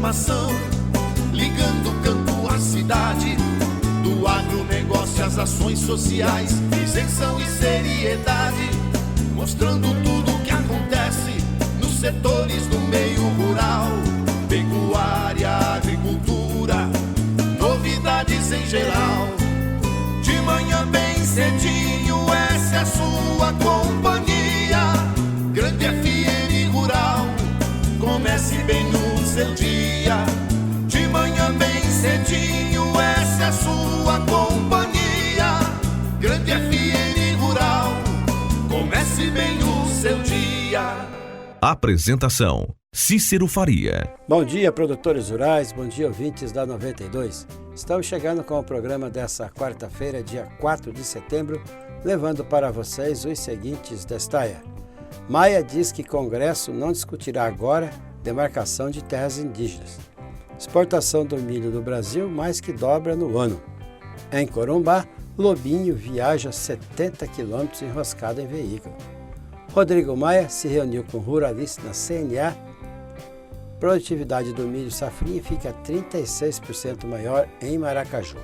informação, ligando o campo à cidade, do agronegócio às ações sociais, isenção e seriedade, mostrando tudo o que acontece nos setores do meio rural, pecuária, agricultura, novidades em geral. De manhã bem cedinho, essa é a sua companhia, Grande FM Rural, comece bem no seu dia. De manhã bem cedinho, essa é a sua companhia, Grande FM Rural, comece bem o seu dia. Apresentação: Cícero Faria. Bom dia, produtores rurais, bom dia, ouvintes da 92. Estamos chegando com o programa dessa quarta-feira, dia 4 de setembro, levando para vocês os seguintes destaques. Maia diz que Congresso não discutirá agora demarcação de terras indígenas. Exportação do milho do Brasil mais que dobra no ano. Em Corumbá, lobinho viaja 70 quilômetros enroscado em veículo. Rodrigo Maia se reuniu com ruralistas na CNA. Produtividade do milho safrinha fica 36% maior em Maracaju.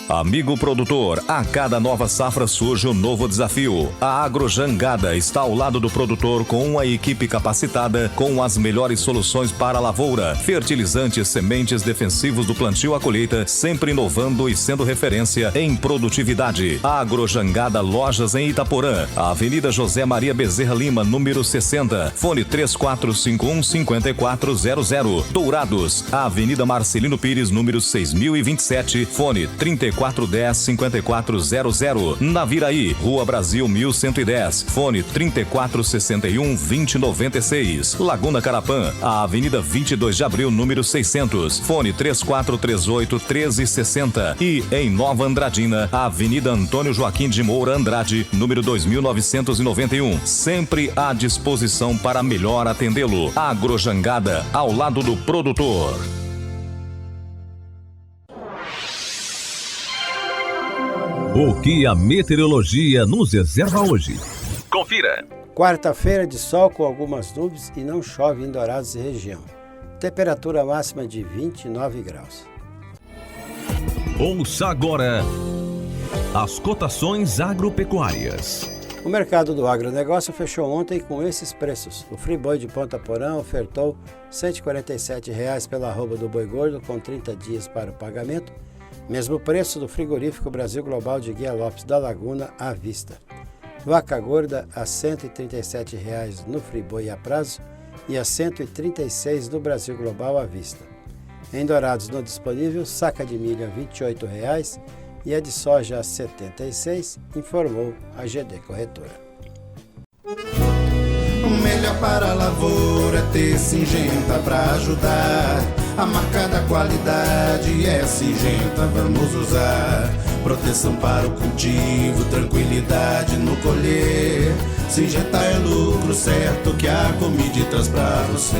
Amigo produtor, a cada nova safra surge um novo desafio. A Agrojangada está ao lado do produtor com uma equipe capacitada com as melhores soluções para a lavoura, fertilizantes, sementes, defensivos do plantio à colheita, sempre inovando e sendo referência em produtividade. A Agrojangada Lojas em Itaporã, Avenida José Maria Bezerra Lima, número 60, fone 3451-5400. Dourados, Avenida Marcelino Pires, número 6027, fone 3410-5400. Naviraí, Rua Brasil 1110, fone 3461-2096. Laguna Carapã, a Avenida 22 de Abril, número 600, fone 3438-1360. E em Nova Andradina, a Avenida Antônio Joaquim de Moura Andrade, número 2991, sempre à disposição para melhor atendê-lo. Agrojangada, ao lado do produtor. O que a meteorologia nos reserva hoje? Confira! Quarta-feira de sol com algumas nuvens e não chove em Dourados e região. Temperatura máxima de 29 graus. Ouça agora as cotações agropecuárias. O mercado do agronegócio fechou ontem com esses preços. O Friboi de Ponta Porã ofertou R$ 147,00 pela arroba do boi gordo com 30 dias para o pagamento. Mesmo preço do frigorífico Brasil Global de Guia Lopes da Laguna à vista. Vaca gorda a R$ 137,00 no Friboi a prazo e a R$ 136,00 no Brasil Global à vista. Em Dourados no disponível, saca de milho a R$ 28,00 e a de soja a R$ 76,00, informou a GD Corretora. O melhor para a lavoura é ter Syngenta para ajudar. A marca da qualidade é Syngenta, vamos usar. Proteção para o cultivo, tranquilidade no colher. Syngenta é lucro certo que a Comide traz pra você.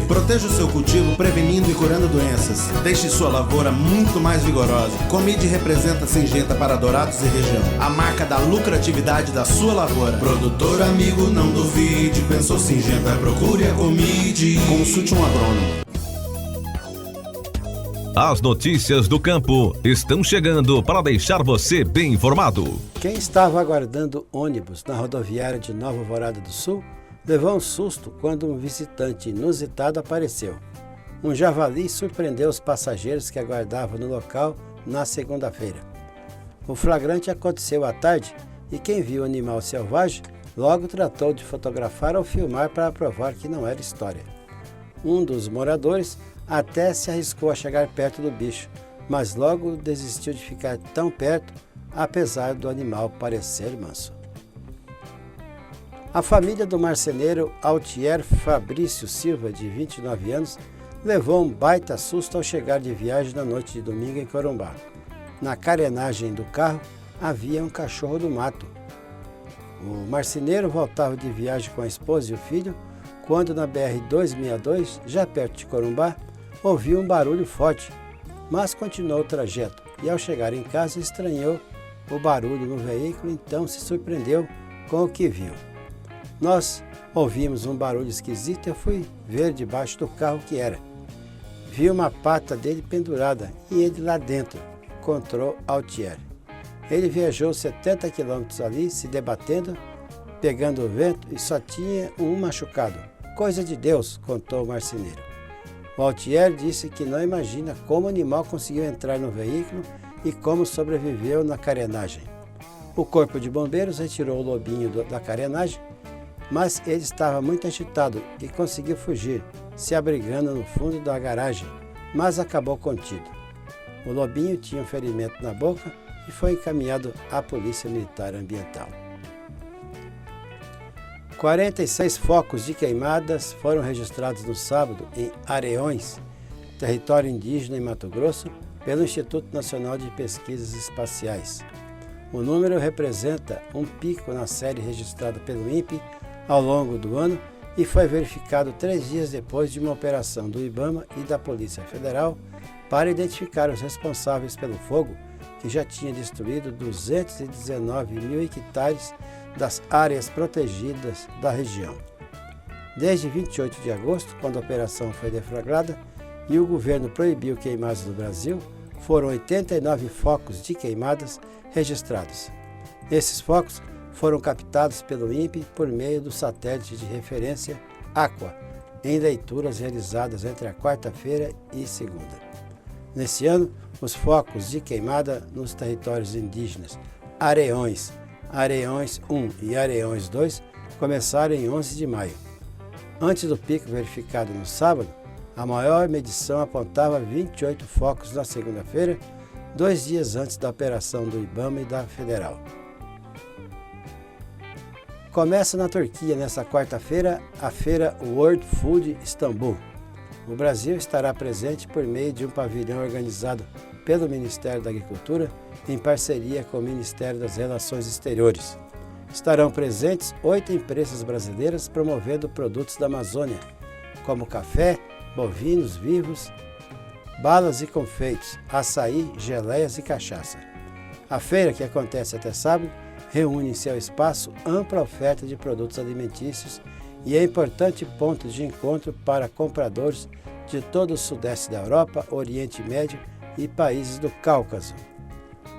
Proteja o seu cultivo prevenindo e curando doenças. Deixe sua lavoura muito mais vigorosa. Comide representa Syngenta para Dourados e região, a marca da lucratividade da sua lavoura. Produtor amigo, não duvide, pensou Syngenta, procure a Comide. Consulte um agrônomo. As notícias do campo estão chegando para deixar você bem informado. Quem estava aguardando ônibus na rodoviária de Nova Alvorada do Sul levou um susto quando um visitante inusitado apareceu. Um javali surpreendeu os passageiros que aguardavam no local na segunda-feira. O flagrante aconteceu à tarde e quem viu o animal selvagem logo tratou de fotografar ou filmar para provar que não era história. Um dos moradores até se arriscou a chegar perto do bicho, mas logo desistiu de ficar tão perto, apesar do animal parecer manso. A família do marceneiro Altier Fabrício Silva, de 29 anos, levou um baita susto ao chegar de viagem na noite de domingo em Corumbá. Na carenagem do carro havia um cachorro do mato. O marceneiro voltava de viagem com a esposa e o filho, quando na BR-262, já perto de Corumbá, ouviu um barulho forte, mas continuou o trajeto e ao chegar em casa estranhou o barulho no veículo, então se surpreendeu com o que viu. Nós ouvimos um barulho esquisito e eu fui ver debaixo do carro o que era. viu uma pata dele pendurada e ele lá dentro, contou Altier. Ele viajou 70 quilômetros ali, se debatendo, pegando o vento e só tinha um machucado. Coisa de Deus, contou o marceneiro. O Altier disse que não imagina como o animal conseguiu entrar no veículo e como sobreviveu na carenagem. O corpo de bombeiros retirou o lobinho da carenagem, mas ele estava muito agitado e conseguiu fugir, se abrigando no fundo da garagem, mas acabou contido. O lobinho tinha um ferimento na boca e foi encaminhado à Polícia Militar Ambiental. 46 focos de queimadas foram registrados no sábado em Areões, território indígena em Mato Grosso, pelo Instituto Nacional de Pesquisas Espaciais. O número representa um pico na série registrada pelo INPE ao longo do ano e foi verificado 3 dias depois de uma operação do IBAMA e da Polícia Federal para identificar os responsáveis pelo fogo, que já tinha destruído 219 mil hectares das áreas protegidas da região. Desde 28 de agosto, quando a operação foi deflagrada e o governo proibiu queimadas no Brasil, foram 89 focos de queimadas registrados. Esses focos foram captados pelo INPE por meio do satélite de referência Aqua, em leituras realizadas entre a quarta-feira e segunda. Nesse ano, os focos de queimada nos territórios indígenas Areões, Areões 1 e Areões 2 começaram em 11 de maio. Antes do pico verificado no sábado, a maior medição apontava 28 focos na segunda-feira, 2 dias antes da operação do IBAMA e da Federal. Começa na Turquia nesta quarta-feira a feira World Food Istambul. O Brasil estará presente por meio de um pavilhão organizado pelo Ministério da Agricultura em parceria com o Ministério das Relações Exteriores. Estarão presentes 8 empresas brasileiras promovendo produtos da Amazônia, como café, bovinos vivos, balas e confeitos, açaí, geleias e cachaça. A feira, que acontece até sábado, reúne em seu espaço ampla oferta de produtos alimentícios e é importante ponto de encontro para compradores de todo o sudeste da Europa, Oriente Médio e países do Cáucaso.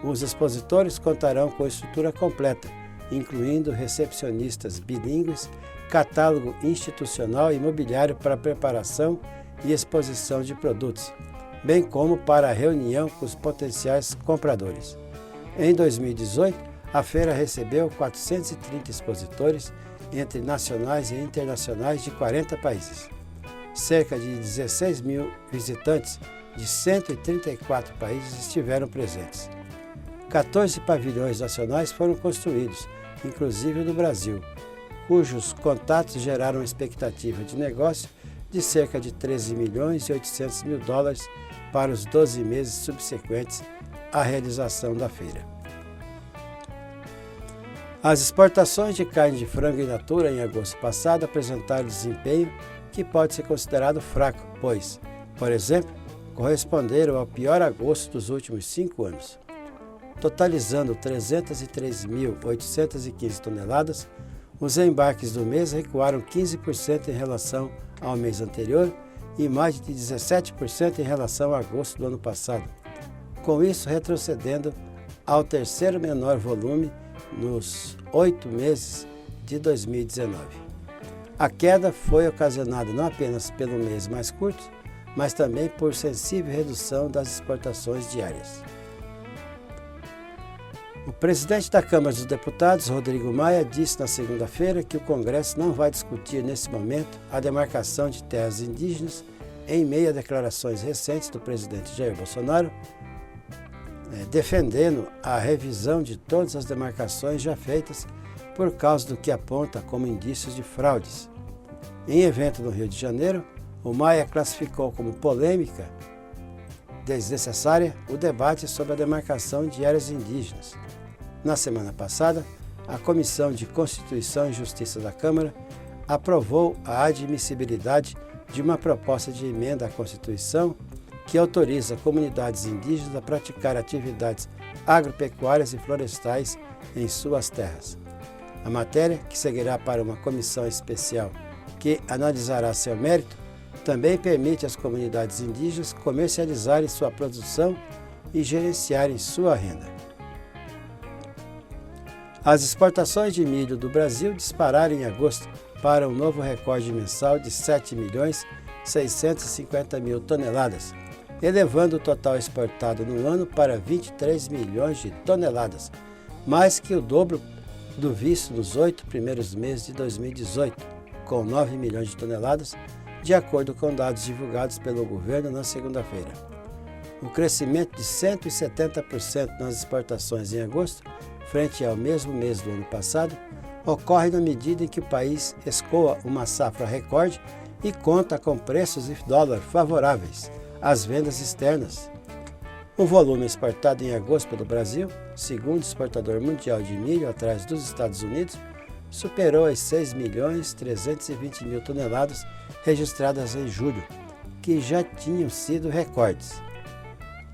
Os expositores contarão com estrutura completa, incluindo recepcionistas bilíngues, catálogo institucional e mobiliário para preparação e exposição de produtos, bem como para a reunião com os potenciais compradores. Em 2018, a feira recebeu 430 expositores, entre nacionais e internacionais de 40 países. Cerca de 16 mil visitantes de 134 países estiveram presentes. 14 pavilhões nacionais foram construídos, inclusive o do Brasil, cujos contatos geraram expectativa de negócio de cerca de 13 milhões e 800 mil dólares para os 12 meses subsequentes à realização da feira. As exportações de carne de frango in natura em agosto passado apresentaram desempenho que pode ser considerado fraco, pois, por exemplo, corresponderam ao pior agosto dos últimos 5 anos. Totalizando 303.815 toneladas, os embarques do mês recuaram 15% em relação ao mês anterior e mais de 17% em relação a agosto do ano passado, com isso retrocedendo ao terceiro menor volume nos 8 meses de 2019. A queda foi ocasionada não apenas pelo mês mais curto, mas também por sensível redução das exportações diárias. O presidente da Câmara dos Deputados, Rodrigo Maia, disse na segunda-feira que o Congresso não vai discutir nesse momento a demarcação de terras indígenas em meio a declarações recentes do presidente Jair Bolsonaro, defendendo a revisão de todas as demarcações já feitas por causa do que aponta como indícios de fraudes. Em evento no Rio de Janeiro, o Maia classificou como polêmica desnecessária o debate sobre a demarcação de áreas indígenas. Na semana passada, a Comissão de Constituição e Justiça da Câmara aprovou a admissibilidade de uma proposta de emenda à Constituição que autoriza comunidades indígenas a praticar atividades agropecuárias e florestais em suas terras. A matéria, que seguirá para uma comissão especial que analisará seu mérito, Também permite às comunidades indígenas comercializarem sua produção e gerenciarem sua renda. As exportações de milho do Brasil dispararam em agosto para um novo recorde mensal de 7.650.000 toneladas, elevando o total exportado no ano para 23 milhões de toneladas, mais que o dobro do visto nos 8 primeiros meses de 2018, com 9 milhões de toneladas, de acordo com dados divulgados pelo governo na segunda-feira. O crescimento de 170% nas exportações em agosto, frente ao mesmo mês do ano passado, ocorre na medida em que o país escoa uma safra recorde e conta com preços em dólar favoráveis às vendas externas. O volume exportado em agosto pelo Brasil, segundo o exportador mundial de milho atrás dos Estados Unidos, superou as 6.320.000 toneladas registradas em julho, que já tinham sido recordes.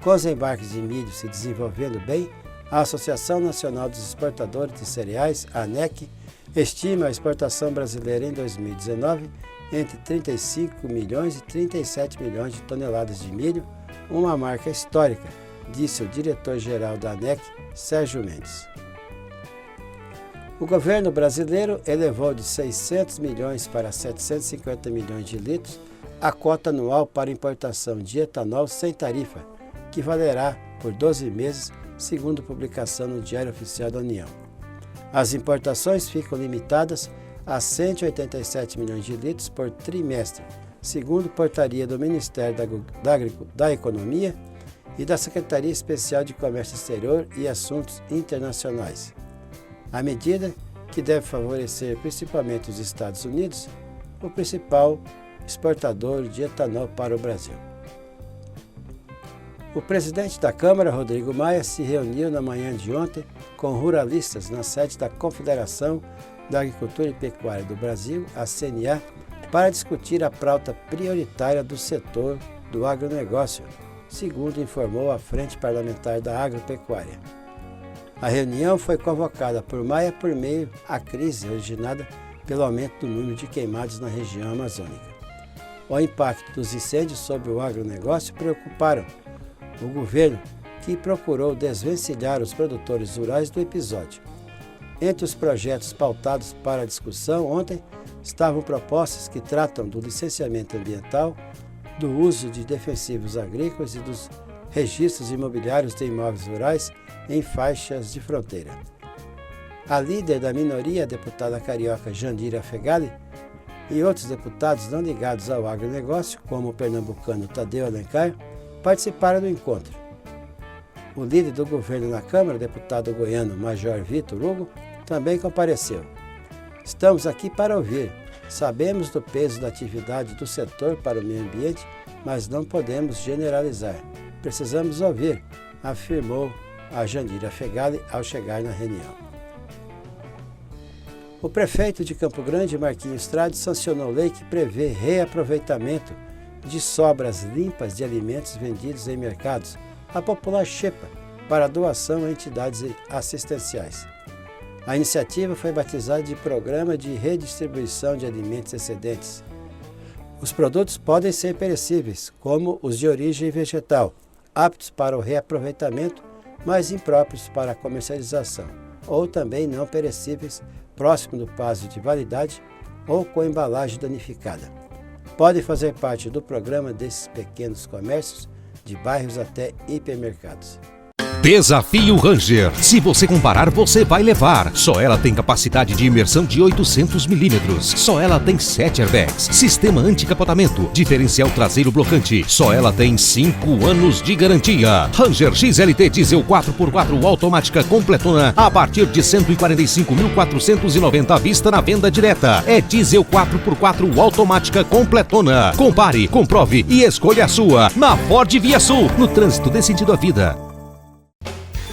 Com os embarques de milho se desenvolvendo bem, a Associação Nacional dos Exportadores de Cereais, ANEC, estima a exportação brasileira em 2019 entre 35 milhões e 37 milhões de toneladas de milho, uma marca histórica, disse o diretor-geral da ANEC, Sérgio Mendes. O governo brasileiro elevou de 600 milhões para 750 milhões de litros a cota anual para importação de etanol sem tarifa, que valerá por 12 meses, segundo publicação no Diário Oficial da União. As importações ficam limitadas a 187 milhões de litros por trimestre, segundo portaria do Ministério da Economia e da Secretaria Especial de Comércio Exterior e Assuntos Internacionais. A medida, que deve favorecer principalmente os Estados Unidos, o principal exportador de etanol para o Brasil. O presidente da Câmara, Rodrigo Maia, se reuniu na manhã de ontem com ruralistas na sede da Confederação da Agricultura e Pecuária do Brasil, a CNA, para discutir a pauta prioritária do setor do agronegócio, segundo informou a Frente Parlamentar da Agropecuária. A reunião foi convocada por Maia por meio à crise originada pelo aumento do número de queimados na região amazônica. O impacto dos incêndios sobre o agronegócio preocuparam o governo, que procurou desvencilhar os produtores rurais do episódio. Entre os projetos pautados para a discussão ontem estavam propostas que tratam do licenciamento ambiental, do uso de defensivos agrícolas e dos registros imobiliários de imóveis rurais em faixas de fronteira. A líder da minoria, a deputada carioca Jandira Fegali, e outros deputados não ligados ao agronegócio, como o pernambucano Tadeu Alencar, participaram do encontro. O líder do governo na Câmara, deputado goiano Major Vitor Hugo, também compareceu. Estamos aqui para ouvir. Sabemos do peso da atividade do setor para o meio ambiente, mas não podemos generalizar. Precisamos ouvir, afirmou a Jandira Fegali ao chegar na reunião. O prefeito de Campo Grande, Marquinhos Trade, sancionou lei que prevê reaproveitamento de sobras limpas de alimentos vendidos em mercados, a popular xepa, para doação a entidades assistenciais. A iniciativa foi batizada de Programa de Redistribuição de Alimentos Excedentes. Os produtos podem ser perecíveis, como os de origem vegetal, aptos para o reaproveitamento, mas impróprios para a comercialização, ou também não perecíveis, próximo do prazo de validade ou com embalagem danificada. Podem fazer parte do programa desses pequenos comércios, de bairros até hipermercados. Desafio Ranger. Se você comparar, você vai levar. Só ela tem capacidade de imersão de 800 milímetros. Só ela tem 7 airbags. Sistema anticapotamento. Diferencial traseiro blocante. Só ela tem 5 anos de garantia. Ranger XLT Diesel 4x4 automática completona a partir de 145.490 à vista na venda direta. É diesel 4x4 automática completona. Compare, comprove e escolha a sua. Na Ford Via Sul. No trânsito dê sentido à vida.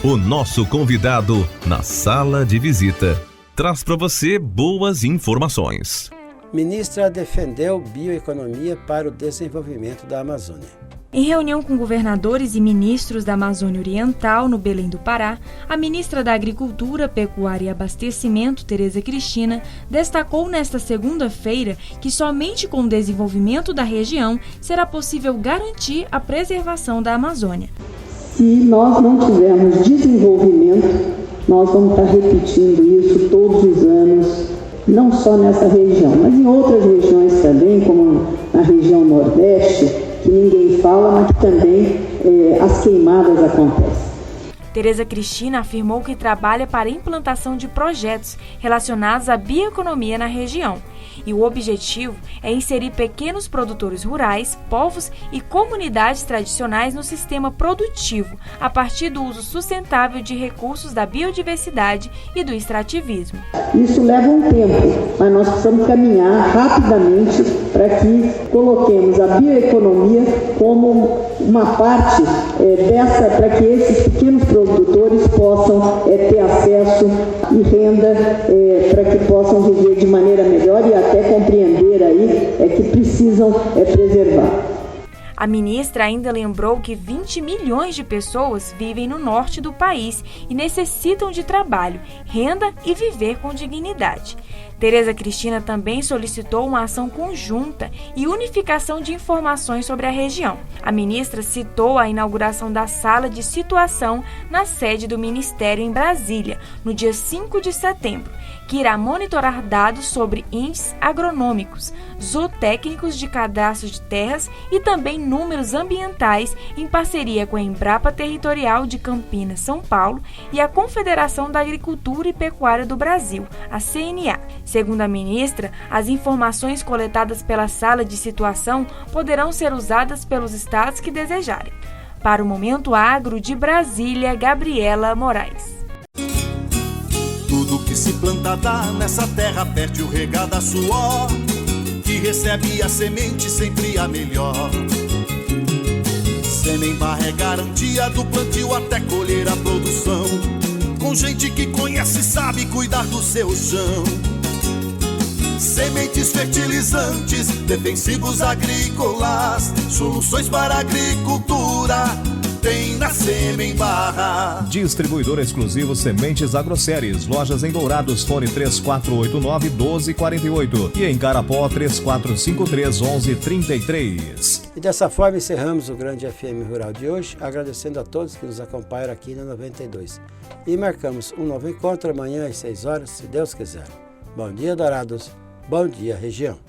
O nosso convidado na sala de visita traz para você boas informações. Ministra defendeu bioeconomia para o desenvolvimento da Amazônia. Em reunião com governadores e ministros da Amazônia Oriental, no Belém do Pará, a ministra da Agricultura, Pecuária e Abastecimento, Tereza Cristina, destacou nesta segunda-feira que somente com o desenvolvimento da região será possível garantir a preservação da Amazônia. Se nós não tivermos desenvolvimento, nós vamos estar repetindo isso todos os anos, não só nessa região, mas em outras regiões também, como na região Nordeste, que ninguém fala, mas que também as queimadas acontecem. Tereza Cristina afirmou que trabalha para a implantação de projetos relacionados à bioeconomia na região. E o objetivo é inserir pequenos produtores rurais, povos e comunidades tradicionais no sistema produtivo, a partir do uso sustentável de recursos da biodiversidade e do extrativismo. Isso leva um tempo, mas nós precisamos caminhar rapidamente para que coloquemos a bioeconomia como uma parte para que esses pequenos produtores possam ter acesso e renda para que possam viver de maneira melhor e até compreender aí que precisam preservar. A ministra ainda lembrou que 20 milhões de pessoas vivem no norte do país e necessitam de trabalho, renda e viver com dignidade. Tereza Cristina também solicitou uma ação conjunta e unificação de informações sobre a região. A ministra citou a inauguração da Sala de Situação na sede do Ministério em Brasília, no dia 5 de setembro, que irá monitorar dados sobre índices agronômicos, zootécnicos de cadastro de terras e também números ambientais em parceria com a Embrapa Territorial de Campinas, São Paulo e a Confederação da Agricultura e Pecuária do Brasil, a CNA. Segundo a ministra, as informações coletadas pela Sala de Situação poderão ser usadas pelos estados que desejarem. Para o Momento Agro de Brasília, Gabriela Moraes. Tudo que se planta dá nessa terra fértil regada a suor, que recebe a semente sempre a melhor. Semembarra é garantia do plantio até colher a produção, com gente que conhece e sabe cuidar do seu chão. Sementes fertilizantes, defensivos agrícolas, soluções para a agricultura tem na Semembarra. Distribuidor exclusivo Sementes Agroceres. Lojas em Dourados, fone 3489-1248 e em Carapó 3453-1133. E dessa forma encerramos o Grande FM Rural de hoje, agradecendo a todos que nos acompanharam aqui na 92. E marcamos um novo encontro amanhã às 6 horas, se Deus quiser. Bom dia, Dourados. Bom dia, região.